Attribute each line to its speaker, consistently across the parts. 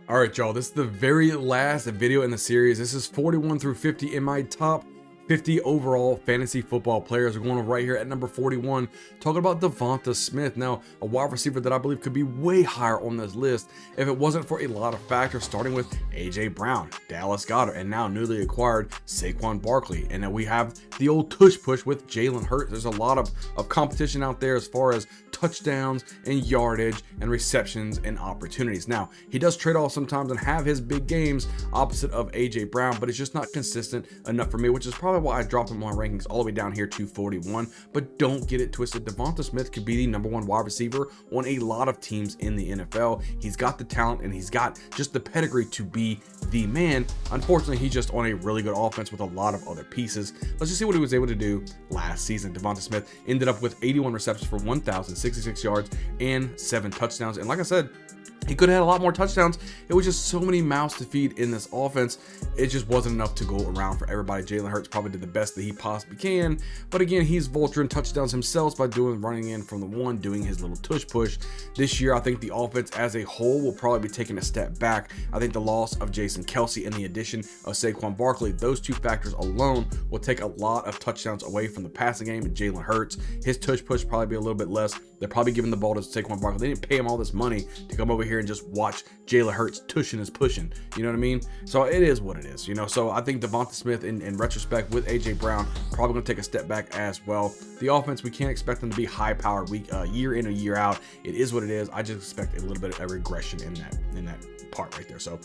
Speaker 1: All right, y'all, this is the very last video in the series. This is 41 through 50 in my top 50 overall fantasy football players. We're going right here at number 41, talking about Devonta Smith. Now, a wide receiver that I believe could be way higher on this list if it wasn't for a lot of factors, starting with AJ Brown, Dallas Goedert, and now newly acquired Saquon Barkley. And then we have the old tush push with Jalen Hurts. There's a lot of competition out there as far as touchdowns and yardage and receptions and opportunities. Now, he does trade off sometimes and have his big games opposite of AJ Brown, but it's just not consistent enough for me, which is probably why I dropped him on my rankings all the way down here to 41. But don't get it twisted. Devonta Smith could be the #1 wide receiver on a lot of teams in the NFL. He's got the talent and he's got just the pedigree to be the man. Unfortunately, he's just on a really good offense with a lot of other pieces. Let's just see what he was able to do last season. Devonta Smith ended up with 81 receptions for 1,066 yards and 7 touchdowns. And like I said, he could have had a lot more touchdowns. It was just so many mouths to feed in this offense. It just wasn't enough to go around for everybody. Jalen Hurts probably did the best that he possibly can. But again, he's vulturing touchdowns himself by running in from the one, doing his little tush push. This year, I think the offense as a whole will probably be taking a step back. I think the loss of Jason Kelce and the addition of Saquon Barkley, those two factors alone will take a lot of touchdowns away from the passing game. And Jalen Hurts, his tush push probably be a little bit less. They're probably giving the ball to Saquon Barkley. They didn't pay him all this money to come over here and just watch Jalen Hurts tushing is pushing. You know what I mean? So it is what it is, you know? So I think Devonta Smith in retrospect with AJ Brown probably going to take a step back as well. The offense, we can't expect them to be high powered year in and year out. It is what it is. I just expect a little bit of regression in that part right there. So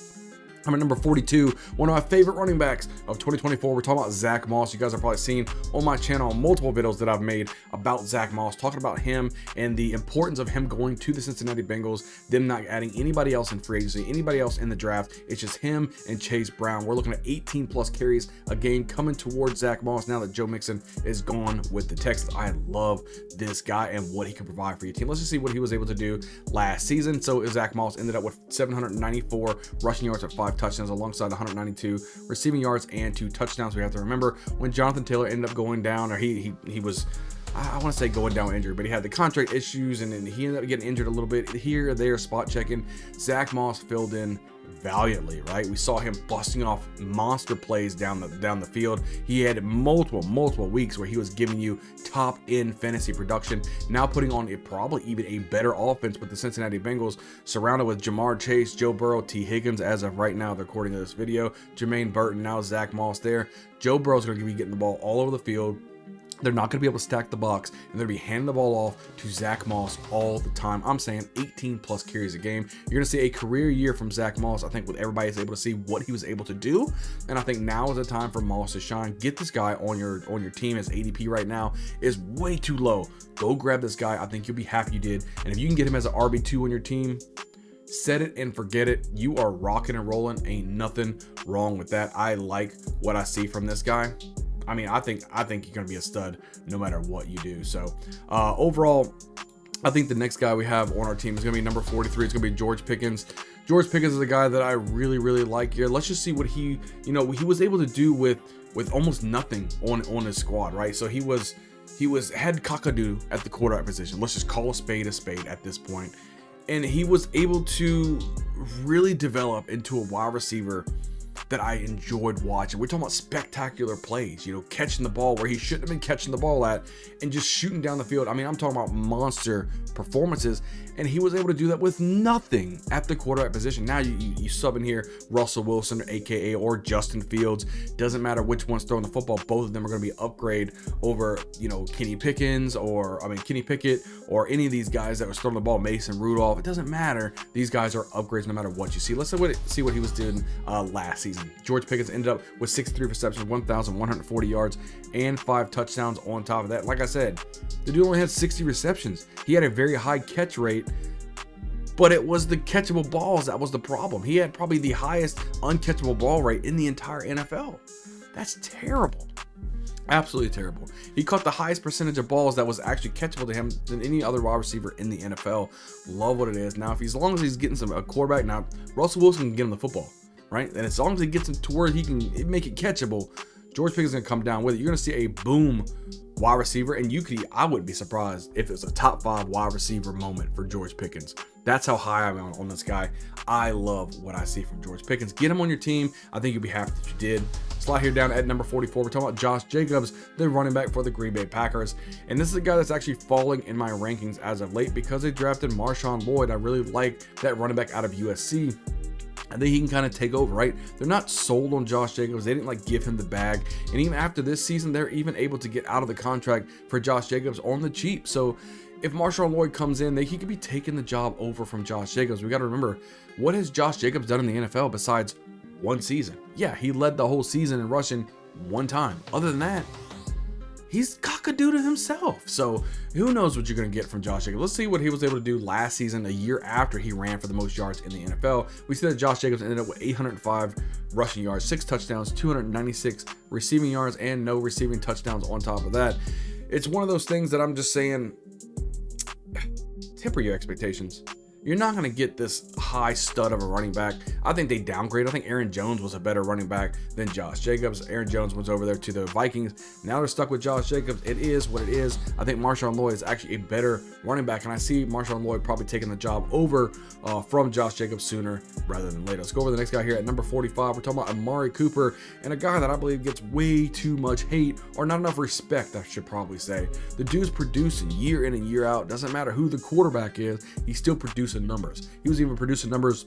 Speaker 1: I'm at number 42, one of my favorite running backs of 2024. We're talking about Zach Moss. You guys have probably seen on my channel multiple videos that I've made about Zach Moss, talking about him and the importance of him going to the Cincinnati Bengals, them not adding anybody else in free agency, anybody else in the draft. It's just him and Chase Brown. We're looking at 18 plus carries a game coming towards Zach Moss now that Joe Mixon is gone with the Texans. I love this guy and what he can provide for your team. Let's just see what he was able to do last season. So Zach Moss ended up with 794 rushing yards at 5 touchdowns alongside 192 receiving yards and 2 touchdowns. We have to remember when Jonathan Taylor ended up going down, or he was, I want to say going down injured, but he had the contract issues and then he ended up getting injured a little bit here or there, spot checking. Zach Moss filled in valiantly, right? We saw him busting off monster plays down the field. He had multiple weeks where he was giving you top end fantasy production, now putting on probably even a better offense with the Cincinnati Bengals, surrounded with Jamar Chase, Joe Burrow, T. Higgins as of right now, the recording of this video, Jermaine Burton, now Zach Moss there. Joe Burrow's going to be getting the ball all over the field. They're not going to be able to stack the box, and they're going to be handing the ball off to Zach Moss all the time. I'm saying 18 plus carries a game. You're going to see a career year from Zach Moss. I think with everybody is able to see what he was able to do, and I think now is the time for Moss to shine. Get this guy on your team. His ADP right now is way too low. Go grab this guy. I think you'll be happy you did, and if you can get him as an RB2 on your team, set it and forget it. You are rocking and rolling. Ain't nothing wrong with that. I like what I see from this guy. I mean, I think you're going to be a stud no matter what you do. So overall, I think the next guy we have on our team is going to be number 43. It's going to be George Pickens. George Pickens is a guy that I really like here. Let's just see what he was able to do with almost nothing on his squad, right? So he had cockadoo at the quarterback position. Let's just call a spade at this point. And he was able to really develop into a wide receiver that I enjoyed watching. We're talking about spectacular plays, catching the ball where he shouldn't have been catching the ball at and just shooting down the field. I mean, I'm talking about monster performances, and he was able to do that with nothing at the quarterback position. Now you sub in here Russell Wilson, aka or Justin Fields. Doesn't matter which one's throwing the football. Both of them are going to be upgrade over, Kenny Pickett, or any of these guys that was throwing the ball, Mason Rudolph. It doesn't matter. These guys are upgrades no matter what you see. Let's see what he was doing last season. George Pickens ended up with 63 receptions, 1,140 yards, and 5 touchdowns on top of that. Like I said, the dude only had 60 receptions. He had a very high catch rate, but it was the catchable balls that was the problem. He had probably the highest uncatchable ball rate in the entire NFL. That's terrible. Absolutely terrible. He caught the highest percentage of balls that was actually catchable to him than any other wide receiver in the NFL. Love what it is. Now, as long as he's getting a quarterback, now Russell Wilson can get him the football, right? And as long as he gets him to where he can make it catchable, George Pickens is going to come down with it. You're going to see a boom wide receiver, and I wouldn't be surprised if it's a top 5 wide receiver moment for George Pickens. That's how high I'm on this guy. I love what I see from George Pickens. Get him on your team. I think you'll be happy that you did. Slide here down at number 44. We're talking about Josh Jacobs, the running back for the Green Bay Packers. And this is a guy that's actually falling in my rankings as of late because they drafted Marshawn Lloyd. I really like that running back out of USC. I think he can kind of take over, right? They're not sold on Josh Jacobs. They didn't like give him the bag. And even after this season, they're even able to get out of the contract for Josh Jacobs on the cheap. So if Marshawn Lloyd comes in, he could be taking the job over from Josh Jacobs. We got to remember, what has Josh Jacobs done in the NFL besides one season? Yeah, he led the whole season in rushing one time. Other than that, he's cockadoodle himself. So who knows what you're going to get from Josh Jacobs. Let's see what he was able to do last season, a year after he ran for the most yards in the NFL. We see that Josh Jacobs ended up with 805 rushing yards, 6 touchdowns, 296 receiving yards, and no receiving touchdowns on top of that. It's one of those things that I'm just saying, temper your expectations. You're not going to get this high stud of a running back. I think they downgrade. I think Aaron Jones was a better running back than Josh Jacobs. Aaron Jones was over there to the Vikings. Now they're stuck with Josh Jacobs. It is what it is. I think Marshawn Lloyd is actually a better running back, and I see Marshawn Lloyd probably taking the job over from Josh Jacobs sooner rather than later. Let's go over to the next guy here at number 45. We're talking about Amari Cooper, and a guy that I believe gets way too much hate, or not enough respect, I should probably say. The dude's producing year in and year out. Doesn't matter who the quarterback is, he's still producing numbers. He was even producing numbers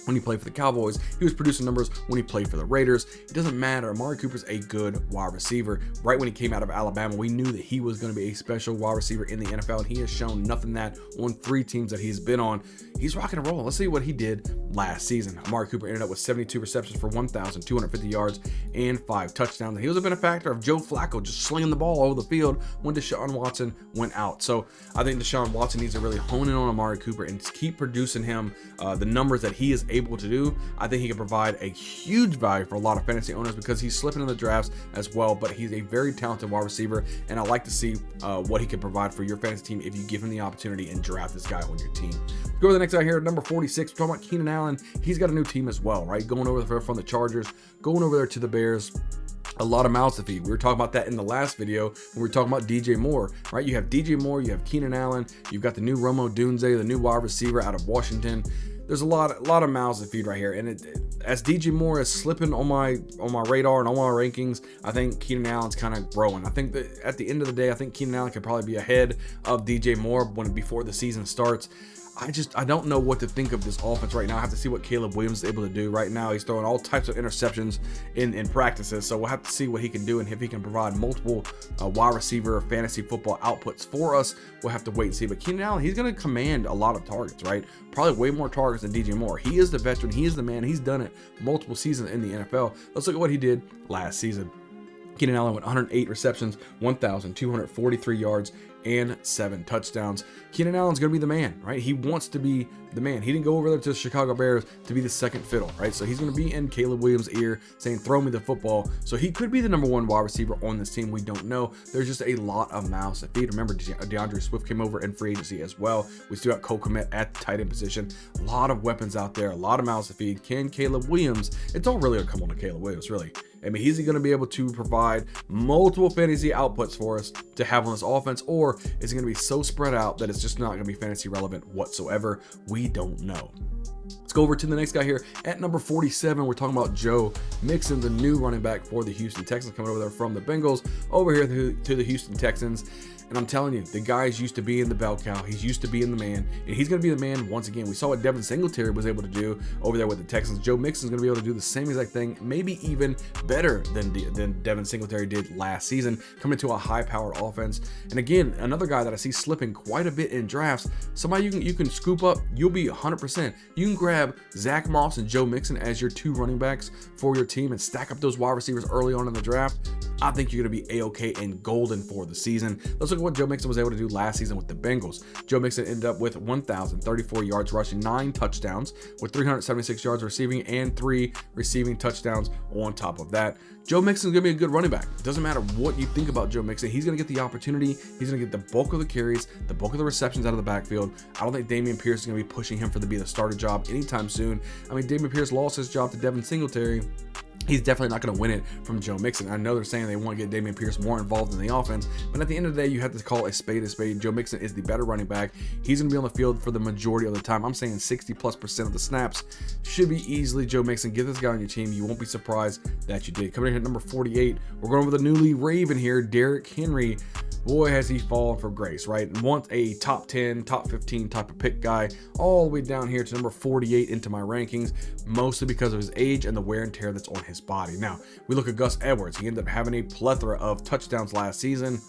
Speaker 1: when he played for the Cowboys. He was producing numbers when he played for the Raiders. It doesn't matter. Amari Cooper's a good wide receiver. Right when he came out of Alabama, we knew that he was going to be a special wide receiver in the NFL, and he has shown nothing that on 3 teams that he's been on. He's rocking and rolling. Let's see what he did last season. Amari Cooper ended up with 72 receptions for 1,250 yards and 5 touchdowns. He was a benefactor of Joe Flacco just slinging the ball over the field when Deshaun Watson went out. So I think Deshaun Watson needs to really hone in on Amari Cooper and keep producing him the numbers that he is able to do. I think he can provide a huge value for a lot of fantasy owners because he's slipping in the drafts as well, but he's a very talented wide receiver, and I like to see what he can provide for your fantasy team if you give him the opportunity and draft this guy on your team. Go to the next guy here at number 46. We're talking about Keenan Allen. He's got a new team as well, right? Going over there from the Chargers, going over there to the Bears. A lot of mouths to feed. We were talking about that in the last video when we were talking about DJ Moore, right? You have DJ Moore, you have Keenan Allen, you've got the new Romo Dunze, the new wide receiver out of Washington. There's a lot of mouths to feed right here, and as DJ Moore is slipping on my radar and on my rankings, I think Keenan Allen's kind of growing. I think that at the end of the day, I think Keenan Allen could probably be ahead of DJ Moore before the season starts. I don't know what to think of this offense right now. I have to see what Caleb Williams is able to do right now. He's throwing all types of interceptions in practices, so we'll have to see what he can do and if he can provide multiple wide receiver fantasy football outputs for us. We'll have to wait and see. But Keenan Allen, he's going to command a lot of targets, right? Probably way more targets than DJ Moore. He is the veteran. He is the man. He's done it multiple seasons in the NFL. Let's look at what he did last season. Keenan Allen with 108 receptions, 1,243 yards, and 7 touchdowns. Keenan Allen's going to be the man, right? He wants to be the man. He didn't go over there to the Chicago Bears to be the second fiddle, right? So he's going to be in Caleb Williams' ear saying, throw me the football. So he could be the number 1 wide receiver on this team. We don't know. There's just a lot of mouths to feed. Remember, DeAndre Swift came over in free agency as well. We still got Cole Kmet at the tight end position. A lot of weapons out there, a lot of mouths to feed. Can Caleb Williams, it's all really going to come on to Caleb Williams, really. I mean, is he going to be able to provide multiple fantasy outputs for us to have on this offense, or is it going to be so spread out that it's just not going to be fantasy relevant whatsoever? We don't know. Let's go over to the next guy here at number 47. We're talking about Joe Mixon, the new running back for the Houston Texans, coming over there from the Bengals over here to the Houston Texans. And I'm telling you, the guy's used to being the bell cow. He's used to being the man, and he's going to be the man once again. We saw what Devin Singletary was able to do over there with the Texans. Joe Mixon's going to be able to do the same exact thing, maybe even better than Devin Singletary did last season, coming to a high-powered offense. And again, another guy that I see slipping quite a bit in drafts, somebody you can scoop up, you'll be 100%. You can grab Zach Moss and Joe Mixon as your 2 running backs for your team and stack up those wide receivers early on in the draft. I think you're going to be A-OK and golden for the season. Let's look at what Joe Mixon was able to do last season with the Bengals. Joe Mixon ended up with 1,034 yards rushing, 9 touchdowns with 376 yards receiving and 3 receiving touchdowns on top of that. Joe Mixon's going to be a good running back. It doesn't matter what you think about Joe Mixon. He's going to get the opportunity. He's going to get the bulk of the carries, the bulk of the receptions out of the backfield. I don't think Dameon Pierce is going to be pushing him to be the starter job anytime soon. I mean, Dameon Pierce lost his job to Devin Singletary he's definitely not going to win it from Joe Mixon. I know they're saying they want to get Dameon Pierce more involved in the offense, but at the end of the day, you have to call a spade a spade. Joe Mixon is the better running back. He's going to be on the field for the majority of the time. I'm saying 60+% of the snaps should be easily Joe Mixon. Get this guy on your team. You won't be surprised that you did. Coming in at number 48, we're going with a newly Raven here, Derrick Henry. Boy, has he fallen from grace, right? And once a top 10, top 15 type of pick guy, all the way down here to number 48 into my rankings, mostly because of his age and the wear and tear that's on his body. Now, we look at Gus Edwards. He ended up having a plethora of touchdowns last season.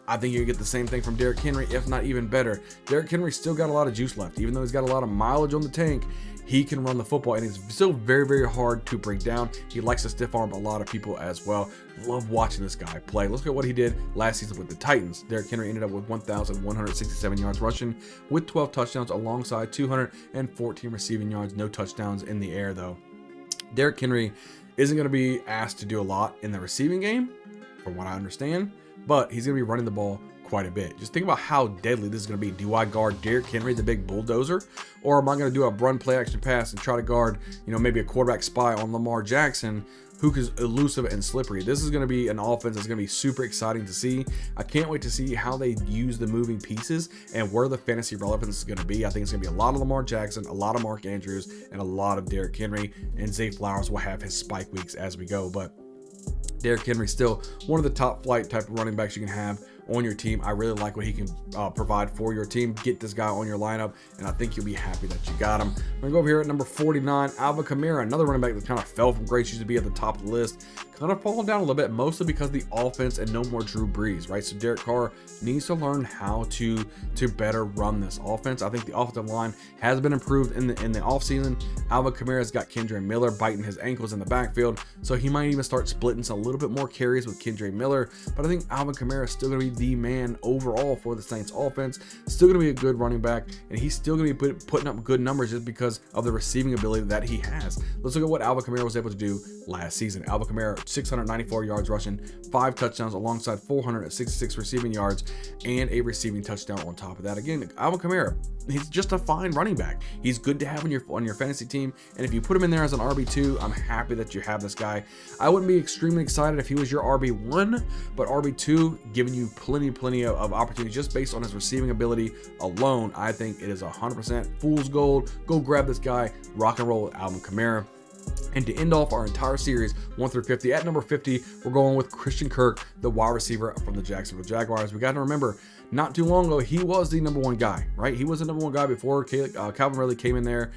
Speaker 1: I think you get the same thing from Derrick Henry, if not even better. Derrick Henry still got a lot of juice left. Even though he's got a lot of mileage on the tank, he can run the football, and he's still very, very hard to bring down. He likes to stiff arm a lot of people as well. Love watching this guy play. Let's look at what he did last season with the Titans. Derrick Henry ended up with 1,167 yards rushing with 12 touchdowns alongside 214 receiving yards. No touchdowns in the air, though. Derrick Henry isn't going to be asked to do a lot in the receiving game, from what I understand, but he's going to be running the ball quite a bit. Just think about how deadly this is going to be. Do I guard Derrick Henry, the big bulldozer, or am I going to do a run play action pass and try to guard, maybe a quarterback spy on Lamar Jackson, who is elusive and slippery? This is going to be an offense that's going to be super exciting to see. I can't wait to see how they use the moving pieces and where the fantasy relevance is going to be. I think it's going to be a lot of Lamar Jackson, a lot of Mark Andrews, and a lot of Derrick Henry, and Zay Flowers will have his spike weeks as we go. But Derrick Henry still one of the top flight type of running backs you can have on your team. I really like what he can provide for your team. Get this guy on your lineup, and I think you'll be happy that you got him. We're gonna go over here at number 49, Alvin Kamara, another running back that kind of fell from grace. Used to be at the top of the list, kind of fallen down a little bit, mostly because of the offense and no more Drew Brees, right? So Derek Carr needs to learn how to better run this offense. I think the offensive line has been improved in the offseason. Alvin Kamara's got Kendre Miller biting his ankles in the backfield, so he might even start splitting a little bit more carries with Kendre Miller. But I think Alvin Kamara is still going to be the man overall for the Saints offense. Still going to be a good running back, and he's still going to be putting up good numbers just because of the receiving ability that he has. Let's look at what Alvin Kamara was able to do last season. Alvin Kamara, 694 yards rushing, 5 touchdowns alongside 466 receiving yards, and a receiving touchdown on top of that. Again, Alvin Kamara, he's just a fine running back. He's good to have on your fantasy team, and if you put him in there as an RB2, I'm happy that you have this guy. I wouldn't be extremely excited if he was your RB1, but RB2, giving you plenty of opportunities just based on his receiving ability alone. I think it is 100% fool's gold. Go grab this guy, rock and roll with Alvin Kamara. And to end off our entire series, 1 through 50, at number 50, we're going with Christian Kirk, the wide receiver from the Jacksonville Jaguars. We got to remember, not too long ago, he was the number 1 guy, right? He was the number 1 guy before Calvin Ridley came in there,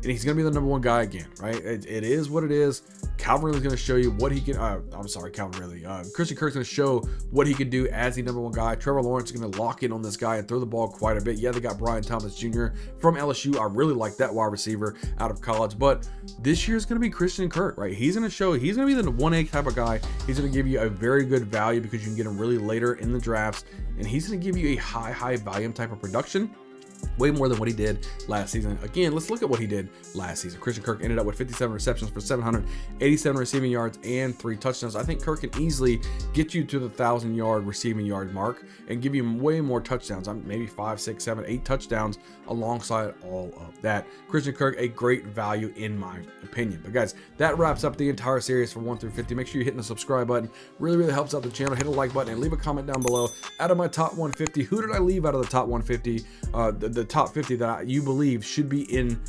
Speaker 1: and he's going to be the number 1 guy again, right? It is what it is. Calvin Ridley's going to show you what he can. Calvin Ridley. Christian Kirk's going to show what he can do as the number 1 guy. Trevor Lawrence is going to lock in on this guy and throw the ball quite a bit. Yeah, they got Brian Thomas Jr. from LSU. I really like that wide receiver out of college. But this year is going to be Christian Kirk, right? He's going to show. He's going to be the 1A type of guy. He's going to give you a very good value because you can get him really later in the drafts, and he's going to give you a high volume type of production. Way more than what he did last season. Again, let's look at what he did last season. Christian Kirk ended up with 57 receptions for 787 receiving yards and 3 touchdowns. I think Kirk can easily get you to the 1,000-yard receiving yard mark and give you way more touchdowns. Maybe 5, 6, 7, 8 touchdowns alongside all of that. Christian Kirk, a great value in my opinion. But guys, that wraps up the entire series from 1 through 50. Make sure you're hitting the subscribe button. Really helps out the channel. Hit a like button and leave a comment down below. Out of my top 150, who did I leave out of the top 150? The top 50 that you believe should be in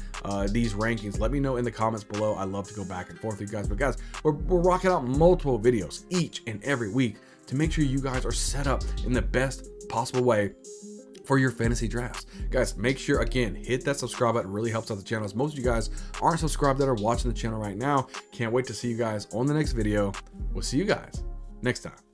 Speaker 1: these rankings. Let me know in the comments below. I love to go back and forth with you guys. But guys, we're rocking out multiple videos each and every week to make sure you guys are set up in the best possible way for your fantasy drafts. Guys, make sure, again, hit that subscribe button. It really helps out the channel, as most of you guys aren't subscribed that are watching the channel right now. Can't wait to see you guys on the next video. We'll see you guys next time.